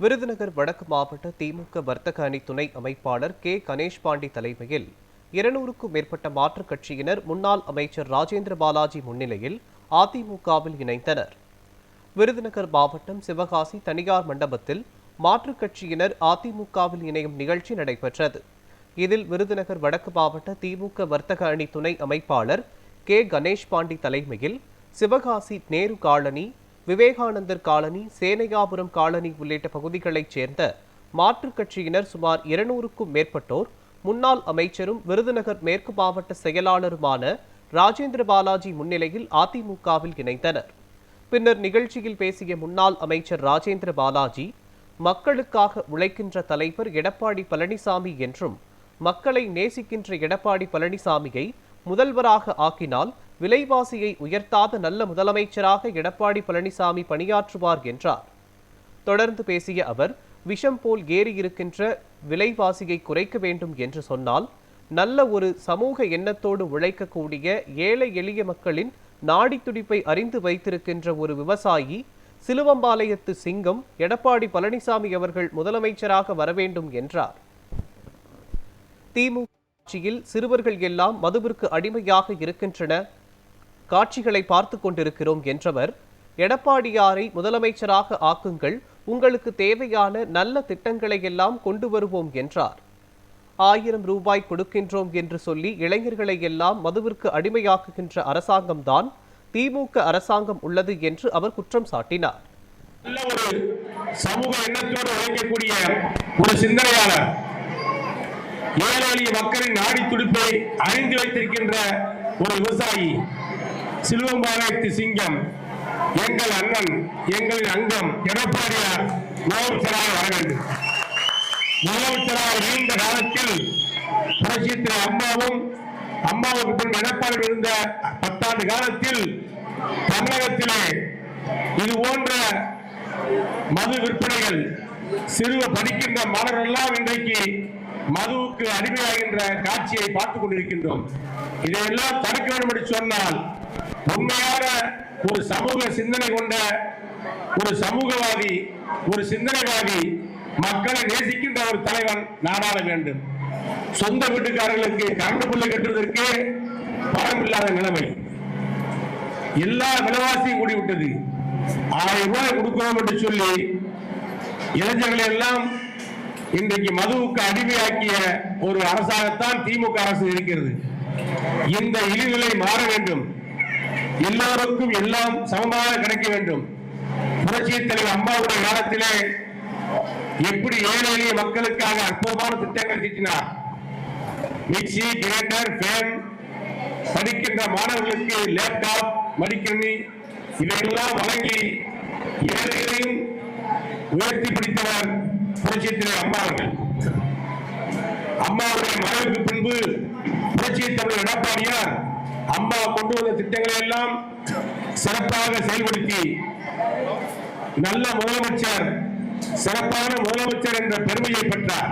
விருதுநகர் வடக்கு மாவட்ட திமுக வர்த்தக அணி துணை அமைப்பாளர் கே கணேஷ் பாண்டி தலைமையில் 200க்கும் மேற்பட்ட மாற்றுக் கட்சியினர் முன்னாள் அமைச்சர் ராஜேந்திர பாலாஜி முன்னிலையில் அதிமுகவில் இணைந்தனர். விருதுநகர் மாவட்டம் சிவகாசி தனியார் மண்டபத்தில் மாற்றுக் கட்சியினர் அதிமுகவில் இணையும் நிகழ்ச்சி நடைபெற்றது. இதில் விருதுநகர் வடக்கு மாவட்ட திமுக வர்த்தக அணி துணை அமைப்பாளர் கே கணேஷ் பாண்டி தலைமையில் சிவகாசி நேரு காலனி, விவேகானந்தர் காலனி, சேனையாபுரம் காலனி உள்ளிட்ட பகுதிகளைச் சேர்ந்த மாற்றுக் கட்சியினர் சுமார் 200க்கும் மேற்பட்டோர் முன்னாள் அமைச்சரும் விருதுநகர் மேற்கு மாவட்ட செயலாளருமான ராஜேந்திர பாலாஜி முன்னிலையில் அதிமுகவில் இணைந்தனர். பின்னர் நிகழ்ச்சியில் பேசிய முன்னாள் அமைச்சர் ராஜேந்திர பாலாஜி, மக்களுக்காக உழைக்கின்ற தலைவர் எடப்பாடி பழனிசாமி என்றும், மக்களை நேசிக்கின்ற எடப்பாடி பழனிசாமியை முதல்வராக ஆக்கினால் விலைவாசியை உயர்த்தாத நல்ல முதலமைச்சராக எடப்பாடி பழனிசாமி பணியாற்றுவார் என்றார். தொடர்ந்து பேசிய அவர், விஷம் போல் ஏறி இருக்கின்ற விலைவாசியை குறைக்க வேண்டும் என்று சொன்னால், நல்ல ஒரு சமூக எண்ணத்தோடு உழைக்கக்கூடிய ஏழை எளிய மக்களின் நாடி துடிப்பை அறிந்து வைத்திருக்கின்ற ஒரு விவசாயி, சிலுவம்பாளையத்து சிங்கம் எடப்பாடி பழனிசாமி அவர்கள் முதலமைச்சராக வர வேண்டும் என்றார். திமுக ஆட்சியில் சிறுவர்கள் எல்லாம் மதுவிற்கு அடிமையாக இருக்கின்றன காட்சிகளை பார்த்து கொண்டிருக்கிறோம் என்றவர், எடப்பாடியாரை முதலமைச்சராக ஆக்குங்கள், உங்களுக்கு தேவையான நல்ல திட்டங்களை எல்லாம் கொண்டு வருவோம் என்றார். 1000 ரூபாய் கொடுக்கின்றோம் என்று சொல்லி இளைஞர்களை எல்லாம் மதுவிற்கு அடிமையாக்குகின்ற அரசாங்கம்தான் திமுக அரசாங்கம் உள்ளது என்று அவர் குற்றம் சாட்டினார். சமூக எண்ணத்தோடு உழைக்கக்கூடிய ஒரு சிந்தனையாளர், ஏழை எளிய மக்களின் நாடி துடிப்பை அறிந்து வைத்திருக்கின்ற ஒரு விவசாயி, சிலுவம்பாளையத்து சிங்கம், எங்கள் அண்ணன், எங்களின் அங்கம் எடப்பாடியார் முதலமைச்சராக வர வேண்டும். முதலமைச்சராக நீண்ட காலத்தில் புரட்சித் அம்மாவும், அம்மாவுக்கு பின் எடப்பாடி இருந்த 10 ஆண்டு காலத்தில் தமிழகத்திலே இது போன்ற மது விற்பனைகள், சிறுவ படிக்கின்ற மாணவர்களெல்லாம் இன்றைக்கு மதுவுக்கு அடிமையாகின்ற காட்சியை பார்த்துக் கொண்டிருக்கின்றோம். இதையெல்லாம் தடுக்க வேண்டும் என்று சொன்னால், உண்மையான ஒரு சமூக சிந்தனை கொண்ட ஒரு சமூகவாதி, ஒரு சிந்தனைவாதி, மக்களை நேசிக்கின்ற ஒரு தலைவன் நாடாள வேண்டும். சொந்த வீட்டுக்காரர்களுக்கு கரண்ட் பில்லை கட்டுவதற்கு பணம் இல்லாத நிலைமை, எல்லா விலைவாசியும் கூடிவிட்டது. 1000 ரூபாய் கொடுக்கிறோம் என்று சொல்லி இளைஞர்களை எல்லாம் இன்றைக்கு மதுவுக்கு அடிமையாக்கிய ஒரு அரசாகத்தான் திமுக அரசு இருக்கிறது. இந்த இழிவுகளை மாற வேண்டும். எல்லோருக்கும் எல்லாம் சமமாக கிடைக்க வேண்டும். புரட்சித் தலைவர் அம்மாவுடைய காலத்திலே எப்படி ஏழை எளிய மக்களுக்காக அற்புதமான திட்டங்கள் தீட்டினார். மிக்சி, கிரைண்டர், ஃபேன், படிக்கின்ற மாணவர்களுக்கு லேப்டாப், மடிக்கணினி இதையெல்லாம் வழங்கி ஏழைகளையும் உயர்த்தி பிடித்தவர் புரட்சித் தலைவர் அம்மா அவர்கள். அம்மாவுடைய மறைவுக்கு பின்பு புரட்சித் தலைவர் எடப்பாடியார் அம்மா கொண்டு வந்த திட்டங்களை எல்லாம் சிறப்பாக செயல்படுத்தி நல்ல முதலமைச்சர், சிறப்பான முதலமைச்சர் என்ற பெருமையை பெற்றார்.